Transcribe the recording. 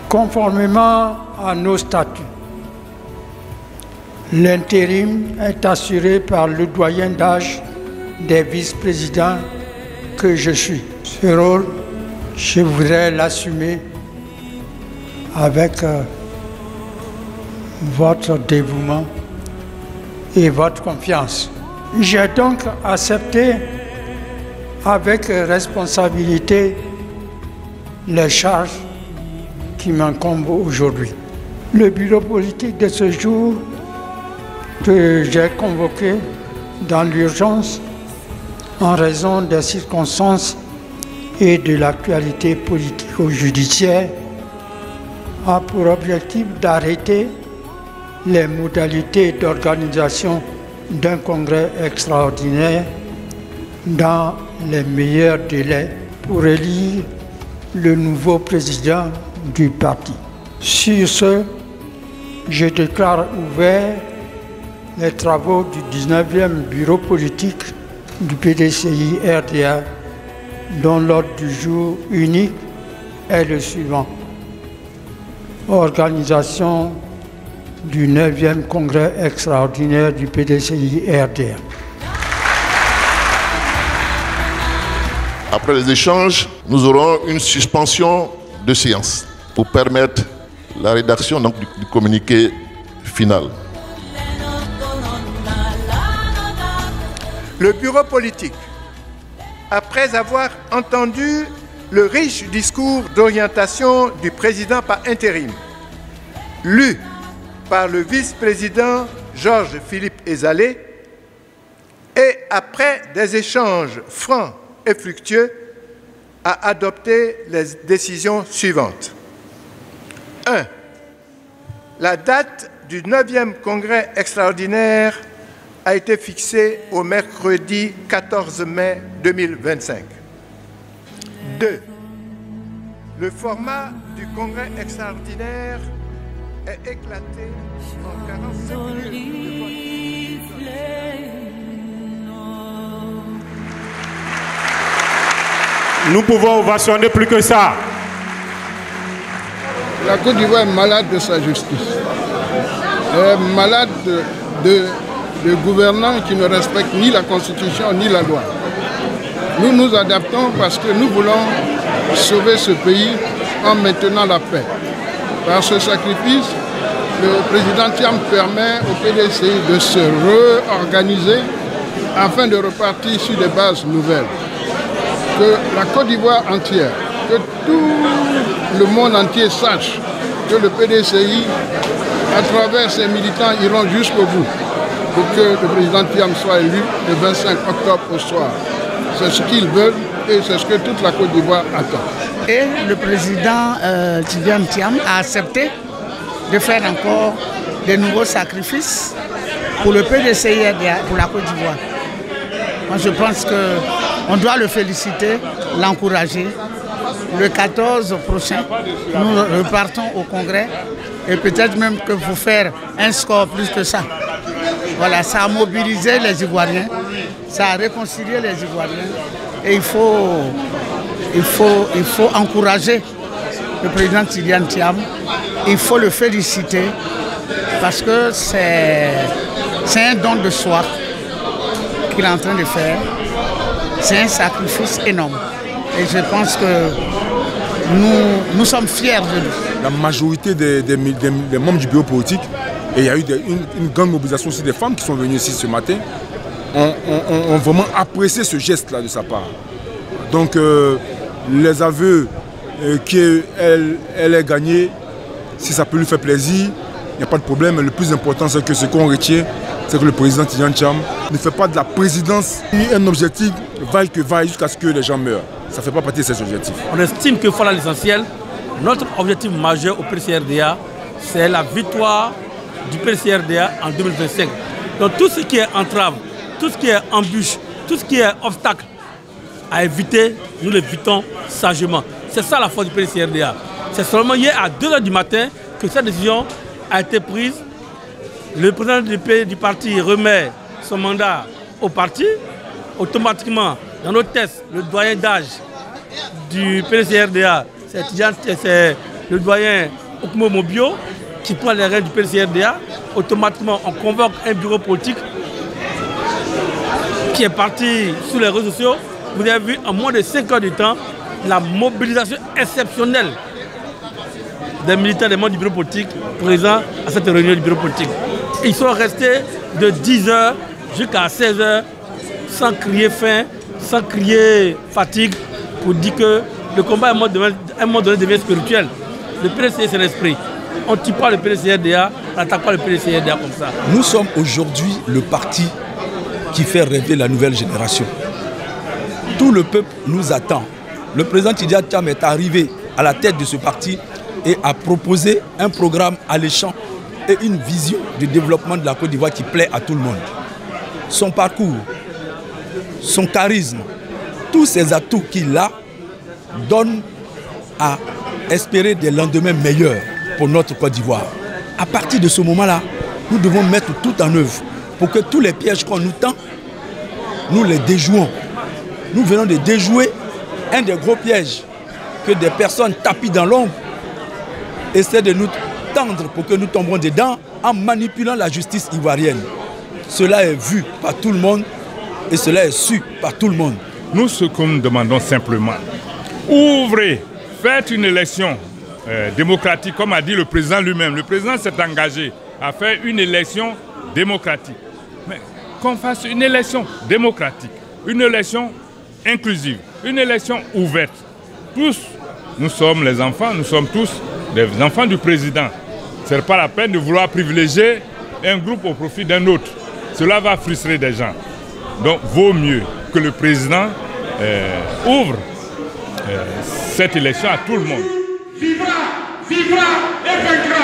Conformément à nos statuts, l'intérim est assuré par le doyen d'âge des vice-présidents que je suis. Ce rôle, je voudrais l'assumer avec votre dévouement et votre confiance. J'ai donc accepté avec responsabilité les charges qui m'incombent aujourd'hui. Le bureau politique de ce jour que j'ai convoqué dans l'urgence en raison des circonstances et de l'actualité politico-judiciaire a pour objectif d'arrêter les modalités d'organisation d'un congrès extraordinaire dans les meilleurs délais pour élire le nouveau président du parti. Sur ce, je déclare ouvert les travaux du 19e bureau politique du PDCI RDA, dont l'ordre du jour unique est le suivant. Organisation du 9e congrès extraordinaire du PDCI RDA. Après les échanges, nous aurons une suspension de séance pour permettre la rédaction donc, du communiqué final. Le bureau politique, après avoir entendu le riche discours d'orientation du président par intérim, lu par le vice-président Georges-Philippe Ezalé, et après des échanges francs et fructueux, a adopté les décisions suivantes. 1. La date du 9e congrès extraordinaire a été fixée au mercredi 14 mai 2025. 2. Le format du congrès extraordinaire est éclaté en 45 minutes de vote. Nous pouvons ovationner plus que ça. La Côte d'Ivoire est malade de sa justice. Elle est malade de gouvernants qui ne respectent ni la Constitution ni la loi. Nous nous adaptons parce que nous voulons sauver ce pays en maintenant la paix. Par ce sacrifice, le président Thiam permet au PDCI de se réorganiser afin de repartir sur des bases nouvelles. Que la Côte d'Ivoire entière, que tout le monde entier sache que le PDCI, à travers ses militants, iront jusqu'au bout pour que le président Thiam soit élu le 25 octobre au soir. C'est ce qu'ils veulent et c'est ce que toute la Côte d'Ivoire attend. Et le président Tidjane Thiam a accepté de faire encore de nouveaux sacrifices pour le PDCI et pour la Côte d'Ivoire. Moi, je pense qu'on doit le féliciter, l'encourager. Le 14 prochain, nous repartons au Congrès et peut-être même que vous faire un score plus que ça. Voilà, ça a mobilisé les Ivoiriens, ça a réconcilié les Ivoiriens et il faut encourager le président Tidjane Thiam, il faut le féliciter parce que c'est un don de soi qu'il est en train de faire. C'est un sacrifice énorme. Et je pense que nous sommes fiers de lui. La majorité des membres du bureau politique, et il y a eu une grande mobilisation aussi des femmes qui sont venues ici ce matin, ont vraiment apprécié ce geste-là de sa part. Donc les aveux qu'elle ait gagné, si ça peut lui faire plaisir, il n'y a pas de problème. Mais le plus important, c'est que ce qu'on retient, c'est que le président Tidjane Thiam ne fait pas de la présidence un objectif vaille que vaille jusqu'à ce que les gens meurent. Ça ne fait pas partie de ses objectifs. On estime que voilà l'essentiel. Notre objectif majeur au PDCRDA, c'est la victoire du PDCRDA en 2025. Donc tout ce qui est entrave, tout ce qui est embûche, tout ce qui est obstacle à éviter, nous l'évitons sagement. C'est ça la force du PDCRDA. C'est seulement hier à 2 h du matin que cette décision a été prise. Le président du parti remet son mandat au parti. Automatiquement, dans nos tests, le doyen d'âge du PDCRDA, c'est le doyen Okumo Mobio, qui prend les rênes du PCRDA, automatiquement on convoque un bureau politique qui est parti sur les réseaux sociaux. Vous avez vu en moins de 5 heures de temps la mobilisation exceptionnelle des militaires des membres du bureau politique présents à cette réunion du bureau politique. Ils sont restés de 10h jusqu'à 16h sans crier faim, sans crier fatigue, pour dire que le combat à un moment donné devient spirituel. Le PDCR, c'est l'esprit. On ne tue pas le PDCRDA, on n'attaque pas le PDCRDA comme ça. Nous sommes aujourd'hui le parti qui fait rêver la nouvelle génération. Tout le peuple nous attend. Le président Tidjane Thiam est arrivé à la tête de ce parti et a proposé un programme alléchant et une vision du développement de la Côte d'Ivoire qui plaît à tout le monde. Son parcours, son charisme, tous ces atouts qu'il a donnent à espérer des lendemains meilleurs pour notre Côte d'Ivoire. À partir de ce moment-là, nous devons mettre tout en œuvre pour que tous les pièges qu'on nous tend, nous les déjouons. Nous venons de déjouer un des gros pièges que des personnes tapis dans l'ombre essaient de nous tendre pour que nous tombions dedans en manipulant la justice ivoirienne. Cela est vu par tout le monde et cela est su par tout le monde. Nous, ce que nous demandons simplement, ouvrez, faites une élection démocratique, comme a dit le président lui-même. Le président s'est engagé à faire une élection démocratique. Mais qu'on fasse une élection démocratique, une élection inclusive, une élection ouverte. Tous, nous sommes les enfants, nous sommes tous des enfants du président. Ce n'est pas la peine de vouloir privilégier un groupe au profit d'un autre. Cela va frustrer des gens. Donc, vaut mieux que le président ouvre cette élection à tout le monde. Vivra, vivra et vaincra.